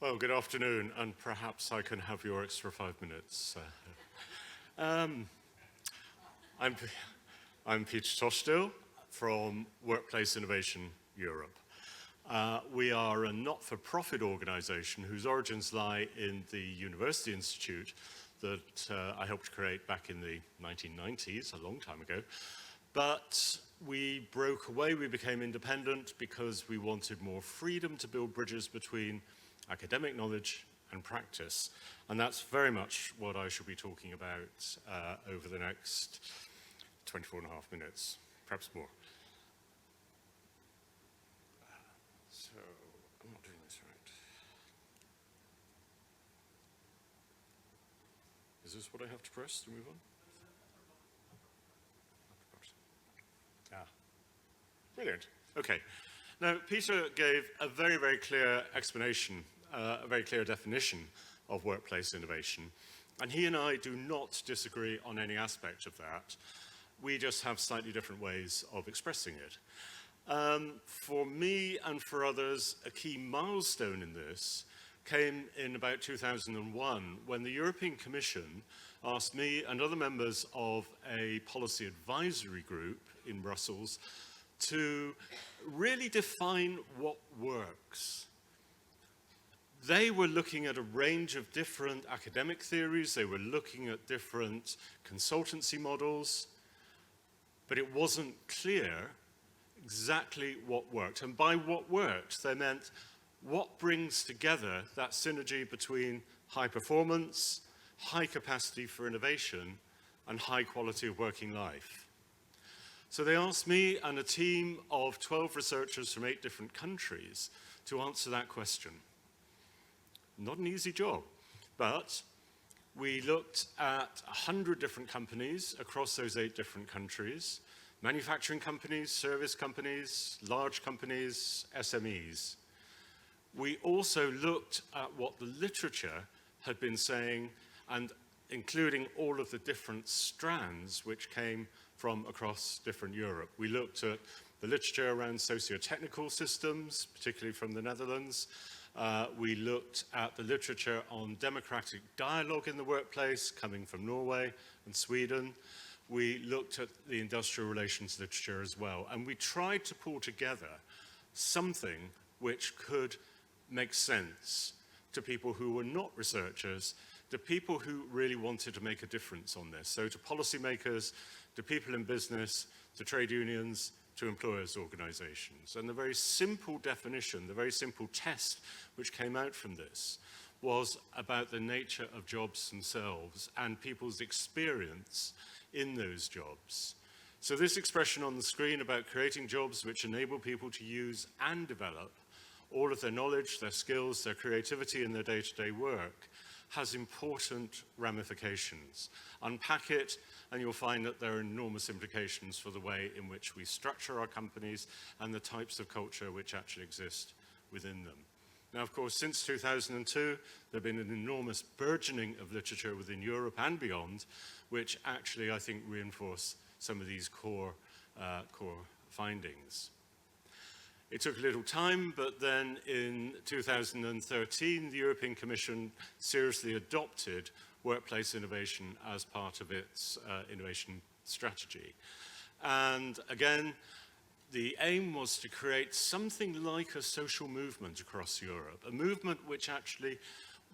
Well, good afternoon, and perhaps I can have your extra 5 minutes. I'm Peter Totterdill from Workplace Innovation Europe. We are a not-for-profit organization whose origins lie in the University Institute that I helped create back in the 1990s, a long time ago. But we broke away, we became independent because we wanted more freedom to build bridges between academic knowledge and practice. And that's very much what I shall be talking about over the next 24 and a half minutes, perhaps more. So, I'm not doing this right. Is this what I have to press to move on? Brilliant. Okay. Now, Peter gave a very, very clear explanation, a very clear definition of workplace innovation. And he and I do not disagree on any aspect of that. We just have slightly different ways of expressing it. For me and for others, a key milestone in this came in about 2001 when the European Commission asked me and other members of a policy advisory group in Brussels to really define what works. They were looking at a range of different academic theories, they were looking at different consultancy models, but it wasn't clear exactly what worked. And by what worked, they meant what brings together that synergy between high performance, high capacity for innovation, and high quality of working life. So they asked me and a team of 12 researchers from 8 different countries to answer that question. Not an easy job, but we looked at 100 different companies across those 8 different countries, manufacturing companies, service companies, large companies, SMEs. We also looked at what the literature had been saying, and including all of the different strands which came from across different Europe. We looked at the literature around socio-technical systems, particularly from the Netherlands. We looked at the literature on democratic dialogue in the workplace, coming from Norway and Sweden. We looked at the industrial relations literature as well. And we tried to pull together something which could make sense to people who were not researchers, to people who really wanted to make a difference on this. So to policymakers, to people in business, to trade unions, to employers' organizations. And the very simple definition, the very simple test which came out from this was about the nature of jobs themselves and people's experience in those jobs. So this expression on the screen about creating jobs which enable people to use and develop all of their knowledge, their skills, their creativity in their day-to-day work has important ramifications. Unpack it, and you'll find that there are enormous implications for the way in which we structure our companies and the types of culture which actually exist within them. Now, of course, since 2002, there have been an enormous burgeoning of literature within Europe and beyond, which actually, I think, reinforce some of these core findings. It took a little time, but then in 2013, the European Commission seriously adopted workplace innovation as part of its innovation strategy. And again, the aim was to create something like a social movement across Europe, a movement which actually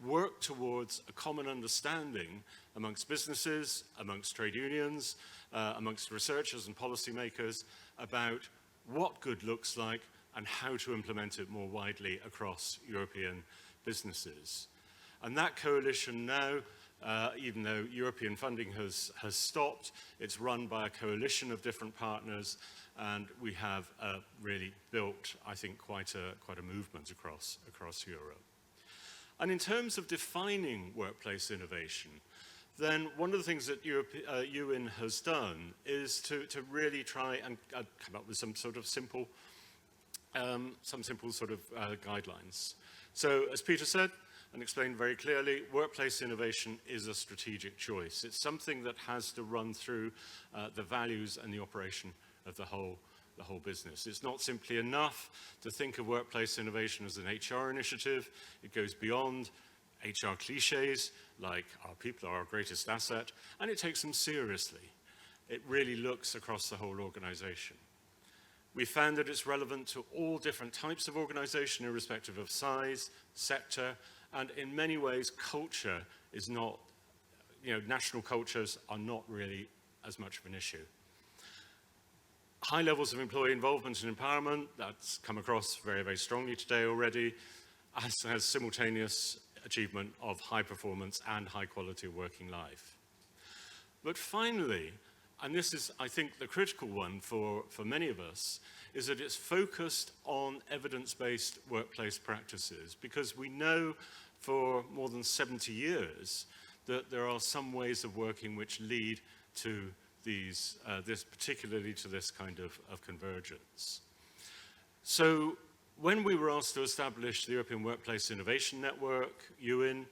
worked towards a common understanding amongst businesses, amongst trade unions, amongst researchers and policymakers about what good looks like and how to implement it more widely across European businesses. And that coalition now, even though European funding has stopped, it's run by a coalition of different partners, and we have really built, I think, quite a movement across Europe. And in terms of defining workplace innovation, then one of the things that UN has done is to really try and come up with some sort of simple guidelines. So, as Peter said and explained very clearly, workplace innovation is a strategic choice. It's something that has to run through the values and the operation of the whole the whole business. It's not simply enough to think of workplace innovation as an HR initiative. It goes beyond HR cliches, like our people are our greatest asset, and it takes them seriously. It really looks across the whole organization. We found that it's relevant to all different types of organization, irrespective of size, sector, and in many ways, culture is not, national cultures are not really as much of an issue. High levels of employee involvement and empowerment, that's come across very, very strongly today already, as has simultaneous achievement of high performance and high quality of working life. But finally, and this is, I think, the critical one for many of us, is that it's focused on evidence-based workplace practices, because we know for more than 70 years that there are some ways of working which lead to particularly to this kind of convergence. So when we were asked to establish the European Workplace Innovation Network, EWIN,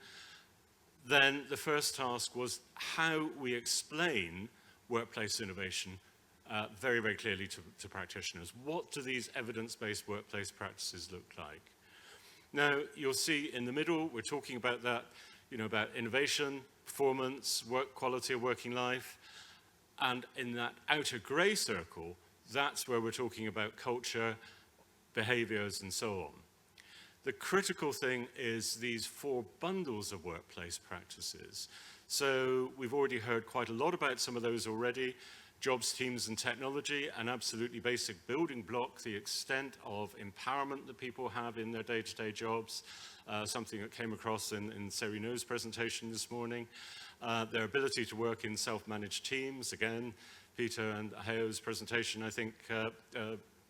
then the first task was how we explain workplace innovation very, very clearly to practitioners. What do these evidence-based workplace practices look like? Now, you'll see in the middle, we're talking about that, about innovation, performance, work quality of working life. And in that outer gray circle, that's where we're talking about culture, behaviors, and so on. The critical thing is these 4 bundles of workplace practices. So we've already heard quite a lot about some of those already. Jobs, teams, and technology, an absolutely basic building block, the extent of empowerment that people have in their day-to-day jobs, something that came across in Serino's presentation this morning. Their ability to work in self-managed teams, again, Peter and Hayo's presentation, I think,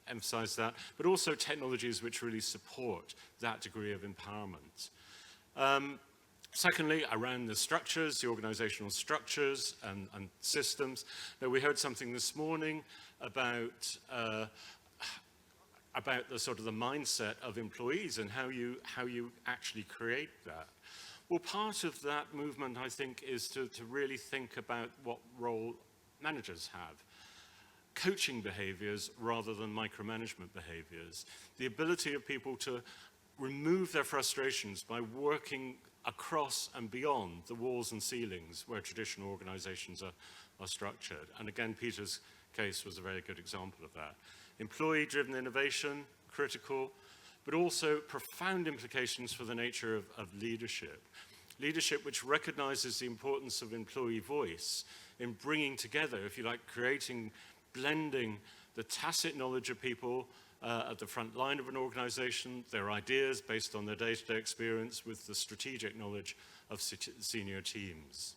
emphasized that, but also technologies which really support that degree of empowerment. Secondly, around the structures, the organizational structures and systems. Now, we heard something this morning about the sort of the mindset of employees and how you actually create that. Well, part of that movement, I think, is to really think about what role managers have. Coaching behaviors rather than micromanagement behaviors. The ability of people to remove their frustrations by working across and beyond the walls and ceilings where traditional organizations are structured. And again, Peter's case was a very good example of that. Employee-driven innovation, critical, but also profound implications for the nature of leadership. Leadership which recognizes the importance of employee voice in bringing together, if you like, blending the tacit knowledge of people at the front line of an organization, their ideas based on their day-to-day experience with the strategic knowledge of senior teams.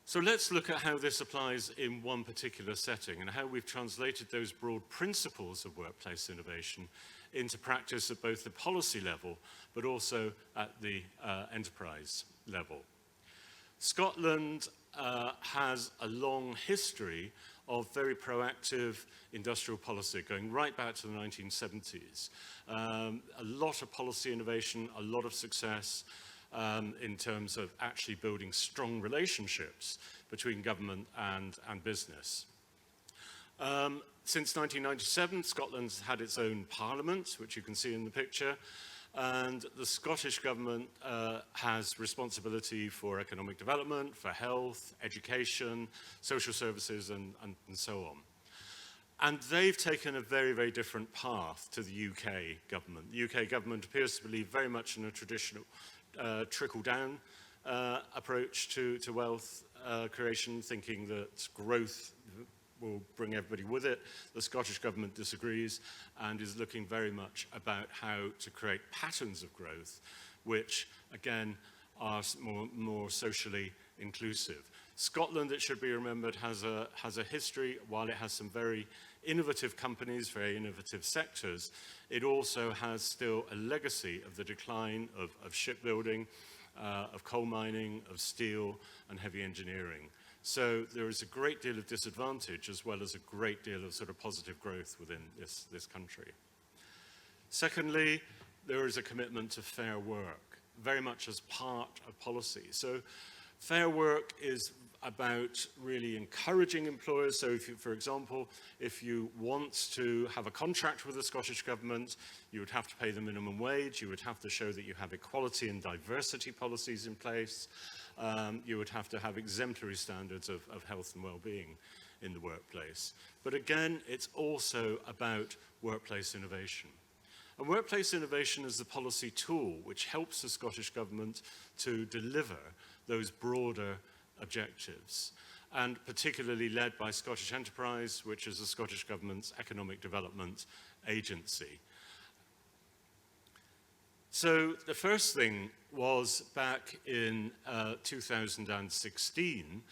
So let's look at how this applies in one particular setting and how we've translated those broad principles of workplace innovation into practice at both the policy level, but also at the enterprise level. Scotland has a long history of very proactive industrial policy going right back to the 1970s. A lot of policy innovation, a lot of success in terms of actually building strong relationships between government and business. Since 1997, Scotland's had its own parliament, which you can see in the picture, and the Scottish government has responsibility for economic development, for health, education, social services, and so on. And they've taken a very, very different path to the UK government. The UK government appears to believe very much in a traditional trickle-down approach to wealth creation, thinking that growth will bring everybody with it. The Scottish government disagrees and is looking very much about how to create patterns of growth, which, again, are more socially inclusive. Scotland, it should be remembered, has a history. While it has some very innovative companies, very innovative sectors, it also has still a legacy of the decline of shipbuilding, of coal mining, of steel, and heavy engineering. So there is a great deal of disadvantage as well as a great deal of sort of positive growth within this country. Secondly, there is a commitment to fair work, very much as part of policy. So fair work is about really encouraging employers. So if you, for example, if you want to have a contract with the Scottish Government, you would have to pay the minimum wage, you would have to show that you have equality and diversity policies in place, you would have to have exemplary standards of health and well-being in the workplace. But again, it's also about workplace innovation. And workplace innovation is the policy tool which helps the Scottish Government to deliver those broader objectives, and particularly led by Scottish Enterprise, which is the Scottish Government's economic development agency. So the first thing was back in 2016,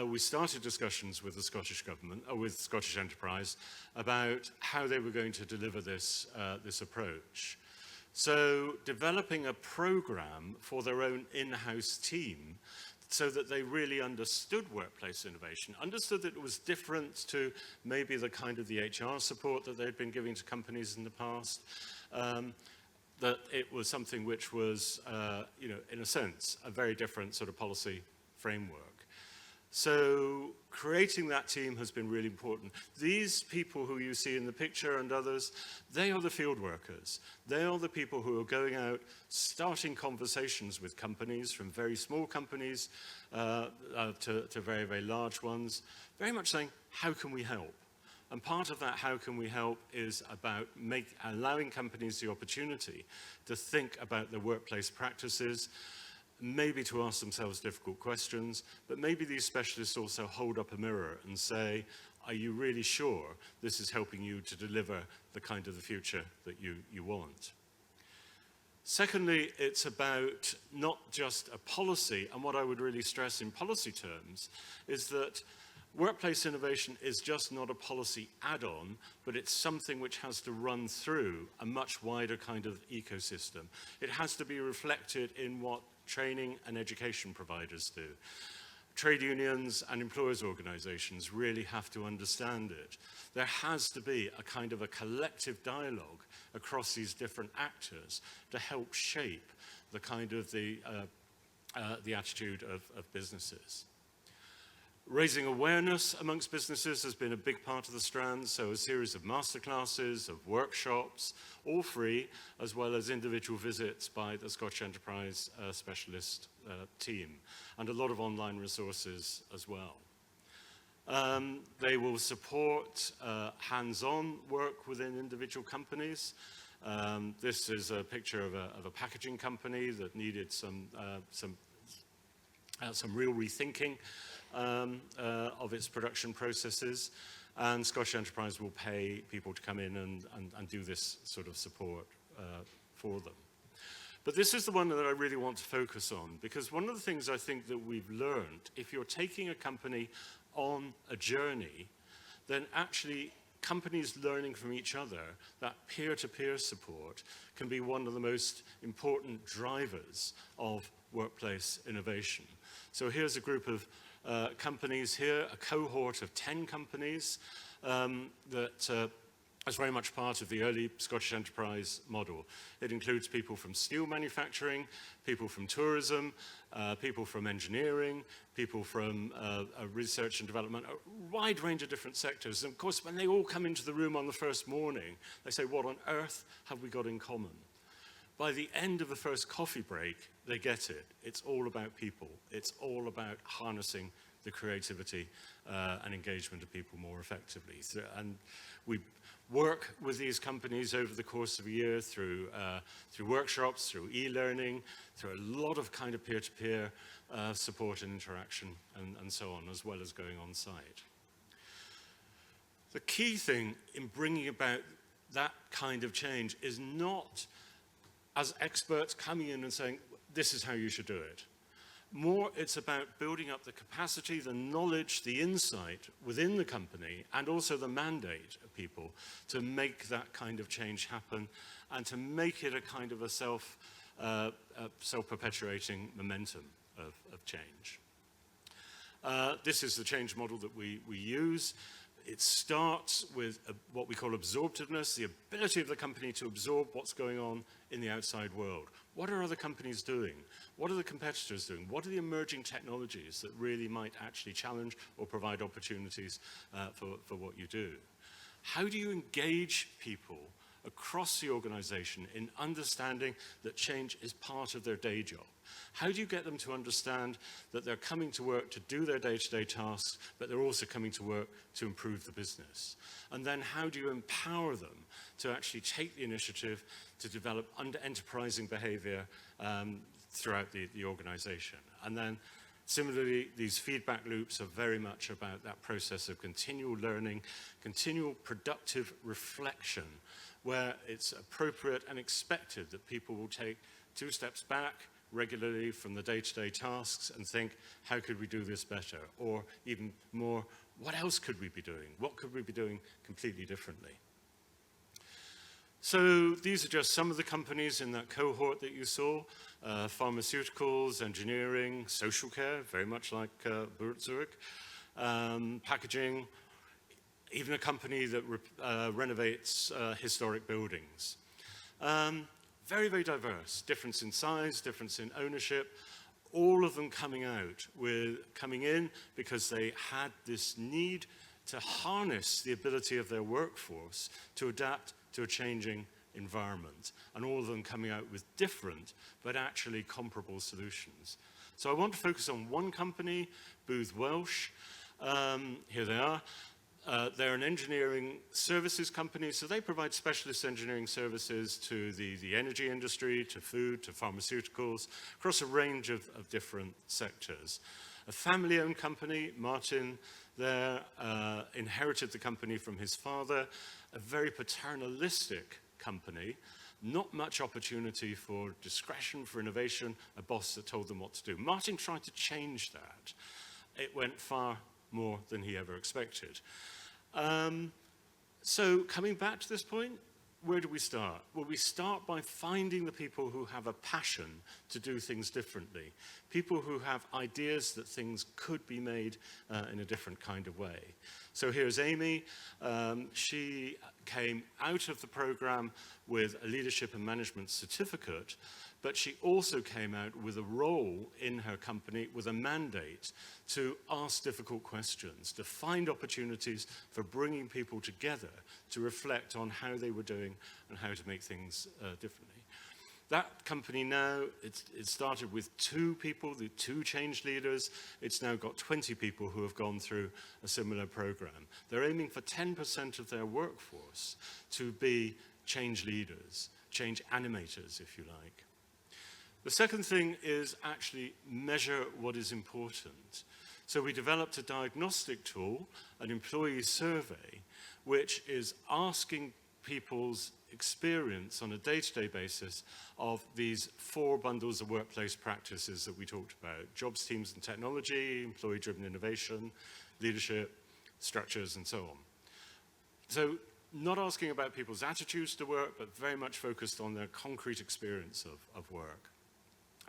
we started discussions with the Scottish Government, or with Scottish Enterprise, about how they were going to deliver this, this approach. So developing a program for their own in-house team so that they really understood workplace innovation, understood that it was different to maybe the kind of the HR support that they'd been giving to companies in the past, that it was something which was, you know, in a sense, a very different sort of policy framework. So creating that team has been really important. These people who you see in the picture and others, they are the field workers. They are the people who are going out, starting conversations with companies, from very small companies to very, very large ones, very much saying, how can we help? And part of that how can we help is about allowing companies the opportunity to think about their workplace practices, maybe to ask themselves difficult questions, but maybe these specialists also hold up a mirror and say, are you really sure this is helping you to deliver the kind of the future that you want? Secondly, it's about not just a policy, and what I would really stress in policy terms is that workplace innovation is just not a policy add-on, but it's something which has to run through a much wider kind of ecosystem. It has to be reflected in what training and education providers do. Trade unions and employers' organizations really have to understand it. There has to be a kind of a collective dialogue across these different actors to help shape the kind of the attitude of businesses. Raising awareness amongst businesses has been a big part of the Strand, so a series of masterclasses, of workshops, all free, as well as individual visits by the Scottish Enterprise specialist team, and a lot of online resources as well. They will support hands-on work within individual companies. This is a picture of a packaging company that needed some real rethinking of its production processes, and Scottish Enterprise will pay people to come in and do this sort of support for them. But this is the one that I really want to focus on, because one of the things I think that we've learned, if you're taking a company on a journey, then actually companies learning from each other, that peer-to-peer support can be one of the most important drivers of workplace innovation. So here's a group of companies here, a cohort of 10 companies that is very much part of the early Scottish Enterprise model. It includes people from steel manufacturing, people from tourism, people from engineering, people from research and development, a wide range of different sectors. And of course, when they all come into the room on the first morning, they say, what on earth have we got in common? By the end of the first coffee break, they get it. It's all about people. It's all about harnessing the creativity and engagement of people more effectively. And we work with these companies over the course of a year through workshops, through e-learning, through a lot of kind of peer-to-peer support and interaction and so on, as well as going on site. The key thing in bringing about that kind of change is not as experts coming in and saying, this is how you should do it. More, it's about building up the capacity, the knowledge, the insight within the company, and also the mandate of people to make that kind of change happen and to make it a kind of a self-perpetuating momentum of change. This is the change model that we use. It starts with what we call absorptiveness, the ability of the company to absorb what's going on in the outside world. What are other companies doing? What are the competitors doing? What are the emerging technologies that really might actually challenge or provide opportunities for what you do? How do you engage people across the organization in understanding that change is part of their day job? How do you get them to understand that they're coming to work to do their day-to-day tasks, but they're also coming to work to improve the business? And then how do you empower them to actually take the initiative to develop enterprising behavior throughout the organization? And then similarly, these feedback loops are very much about that process of continual learning, continual productive reflection, where it's appropriate and expected that people will take 2 steps back regularly from the day-to-day tasks and think, how could we do this better? Or even more, what else could we be doing? What could we be doing completely differently? So these are just some of the companies in that cohort that you saw. Pharmaceuticals, engineering, social care, very much like Zurich, packaging, even a company that renovates historic buildings. Very, very diverse, difference in size, difference in ownership, all of them coming in because they had this need to harness the ability of their workforce to adapt to a changing environment, and all of them coming out with different but actually comparable solutions. So I want to focus on one company, Booth Welsh. Here they are. They're an engineering services company, so they provide specialist engineering services to the energy industry, to food, to pharmaceuticals, across a range of different sectors. A family-owned company, Martin there inherited the company from his father, a very paternalistic company, not much opportunity for discretion, for innovation, a boss that told them what to do. Martin tried to change that. It went far more than he ever expected. So coming back to this point, where do we start? Well, we start by finding the people who have a passion to do things differently, people who have ideas that things could be made in a different kind of way. So here's Amy. She came out of the program with a leadership and management certificate, but she also came out with a role in her company with a mandate to ask difficult questions, to find opportunities for bringing people together to reflect on how they were doing and how to make things differently. That company now, it started with 2 people, the 2 change leaders. It's now got 20 people who have gone through a similar program. They're aiming for 10% of their workforce to be change leaders, change animators, if you like. The second thing is actually measure what is important. So we developed a diagnostic tool, an employee survey, which is asking people's experience on a day-to-day basis of these 4 bundles of workplace practices that we talked about: jobs, teams, and technology, employee-driven innovation, leadership, structures, and so on. So not asking about people's attitudes to work, but very much focused on their concrete experience of work.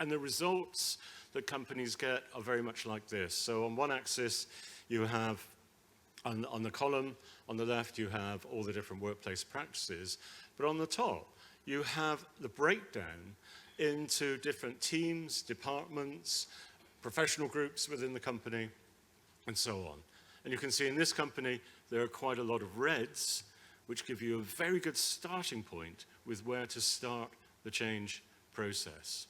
And the results that companies get are very much like this. So on one axis, you have, on the column on the left, you have all the different workplace practices. But on the top, you have the breakdown into different teams, departments, professional groups within the company, and so on. And you can see in this company, there are quite a lot of reds, which give you a very good starting point with where to start the change process.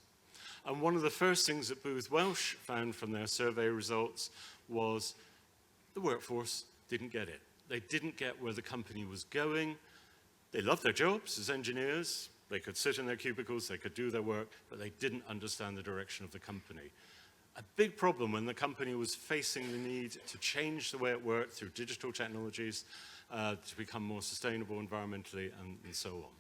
And one of the first things that Booth Welsh found from their survey results was the workforce didn't get it. They didn't get where the company was going. They loved their jobs as engineers. They could sit in their cubicles, they could do their work, but they didn't understand the direction of the company. A big problem when the company was facing the need to change the way it worked through digital technologies to become more sustainable environmentally and so on.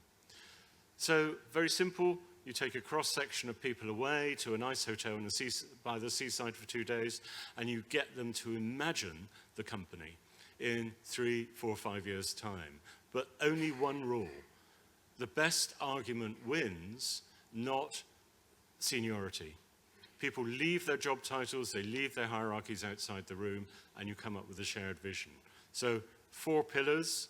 So very simple. You take a cross-section of people away to a nice hotel by the seaside for 2 days, and you get them to imagine the company in 3, 4, 5 years' time. But only one rule. The best argument wins, not seniority. People leave their job titles, they leave their hierarchies outside the room, and you come up with a shared vision. So 4 pillars.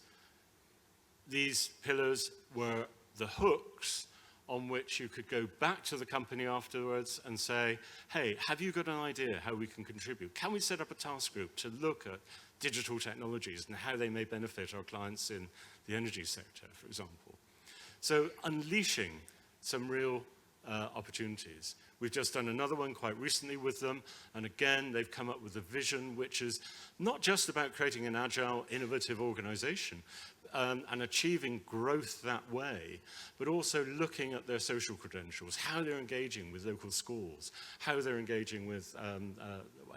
These pillars were the hooks on which you could go back to the company afterwards and say, hey, have you got an idea how we can contribute? Can we set up a task group to look at digital technologies and how they may benefit our clients in the energy sector, for example? So unleashing some real opportunities. We've just done another one quite recently with them, and again, they've come up with a vision which is not just about creating an agile, innovative organization and achieving growth that way, but also looking at their social credentials, how they're engaging with local schools, how they're engaging with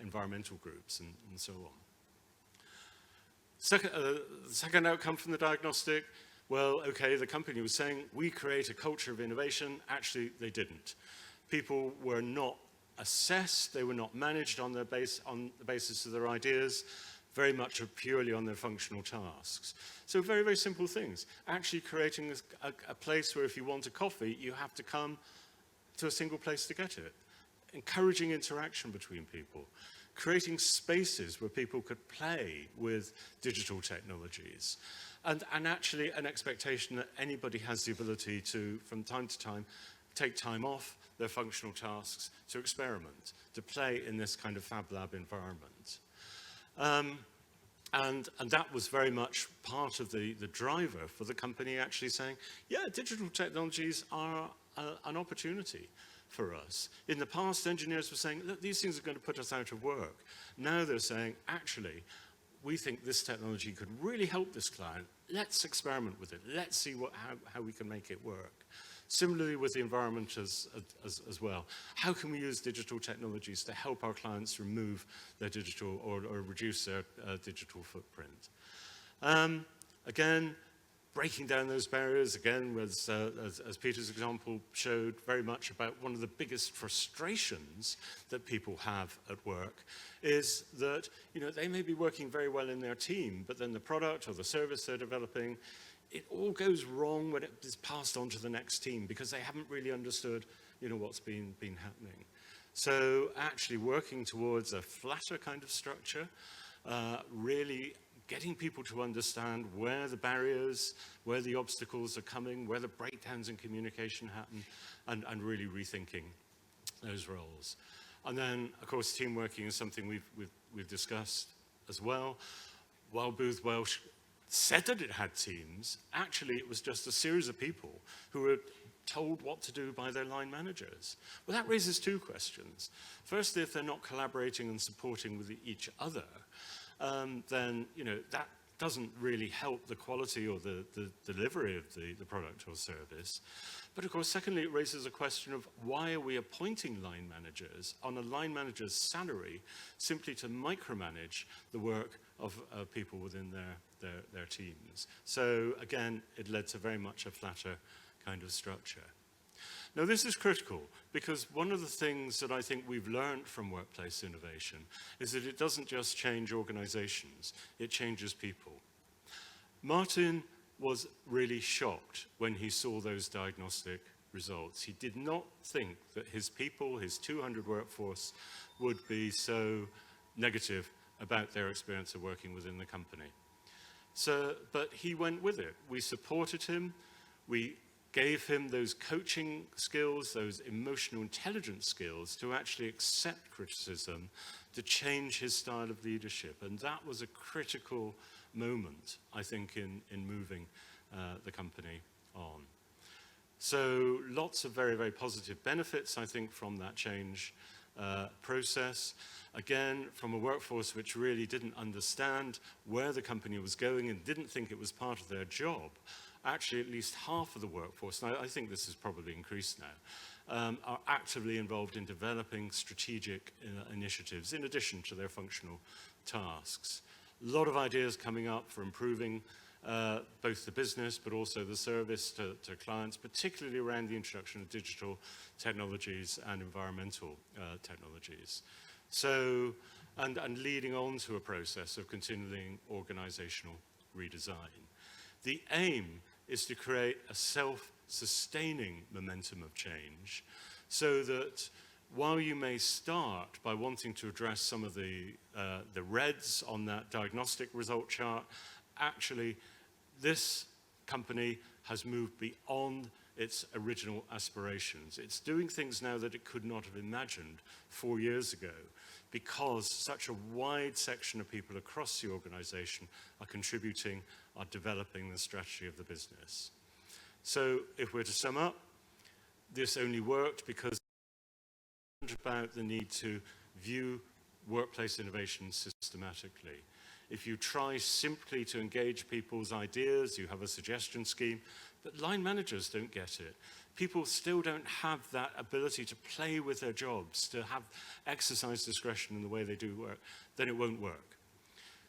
environmental groups, and so on. Second outcome from the diagnostic, well, okay, the company was saying, we create a culture of innovation. Actually, they didn't. People were not assessed, they were not managed on the basis of their ideas, very much purely on their functional tasks. So very, very simple things. Actually creating a place where if you want a coffee, you have to come to a single place to get it. Encouraging interaction between people. Creating spaces where people could play with digital technologies. And actually an expectation that anybody has the ability to, from time to time, take time off their functional tasks to experiment, to play in this kind of Fab Lab environment. And that was very much part of the driver for the company actually saying, yeah, digital technologies are an opportunity for us. In the past, engineers were saying, look, these things are going to put us out of work. Now they're saying, actually, we think this technology could really help this client. Let's experiment with it. Let's see how we can make it work. Similarly with the environment as well. How can we use digital technologies to help our clients remove their digital or reduce their digital footprint? Again, breaking down those barriers, again, as Peter's example showed, very much about one of the biggest frustrations that people have at work is that, you know, they may be working very well in their team, but then the product or the service they're developing, it all goes wrong when it is passed on to the next team because they haven't really understood, you know, what's been happening. So actually working towards a flatter kind of structure, really getting people to understand where the barriers, where the obstacles are coming, where the breakdowns in communication happen, and really rethinking those roles. And then, of course, team working is something we've discussed as well. While Booth Welsh said that it had teams, actually it was just a series of people who were told what to do by their line managers. Well, that raises two questions. Firstly, if they're not collaborating and supporting with each other, then, you know, that doesn't really help the quality or the delivery of the product or service. But of course, secondly, it raises a question of why are we appointing line managers on a line manager's salary simply to micromanage the work of people within their teams. So again, it led to very much a flatter kind of structure. Now, this is critical because one of the things that I think we've learned from workplace innovation is that it doesn't just change organizations, it changes people. Martin was really shocked when he saw those diagnostic results. He did not think that his people, his 200 workforce, would be so negative about their experience of working within the company. So, but he went with it. We supported him. We gave him those coaching skills, those emotional intelligence skills to actually accept criticism, to change his style of leadership. And that was a critical moment, I think, in moving the company on. So lots of very, very positive benefits, I think, from that change process. Again, from a workforce which really didn't understand where the company was going and didn't think it was part of their job. Actually, at least half of the workforce, and I think this has probably increased now, are actively involved in developing strategic initiatives in addition to their functional tasks. A lot of ideas coming up for improving both the business but also the service to clients, particularly around the introduction of digital technologies and environmental technologies. So, and leading on to a process of continuing organizational redesign. The aim is to create a self-sustaining momentum of change so that while you may start by wanting to address some of the reds on that diagnostic result chart, actually this company has moved beyond its original aspirations. It's doing things now that it could not have imagined 4 years ago, because such a wide section of people across the organization are contributing, are developing the strategy of the business. So if we're to sum up, this only worked because about the need to view workplace innovation systematically. If you try simply to engage people's ideas, you have a suggestion scheme, but line managers don't get it. People still don't have that ability to play with their jobs, to have exercise discretion in the way they do work, then it won't work.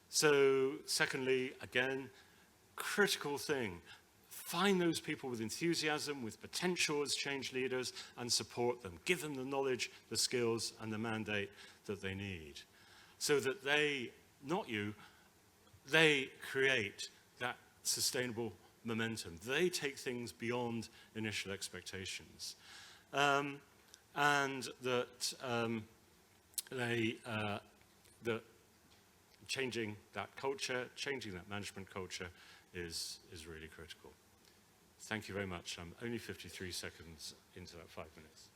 So secondly, again, critical thing, find those people with enthusiasm, with potential as change leaders, and support them. Give them the knowledge, the skills, and the mandate that they need, so that they, not you, they create that sustainable momentum. They take things beyond initial expectations. And that that changing that culture, changing that management culture is really critical. Thank you very much. I'm only 53 seconds into that 5 minutes.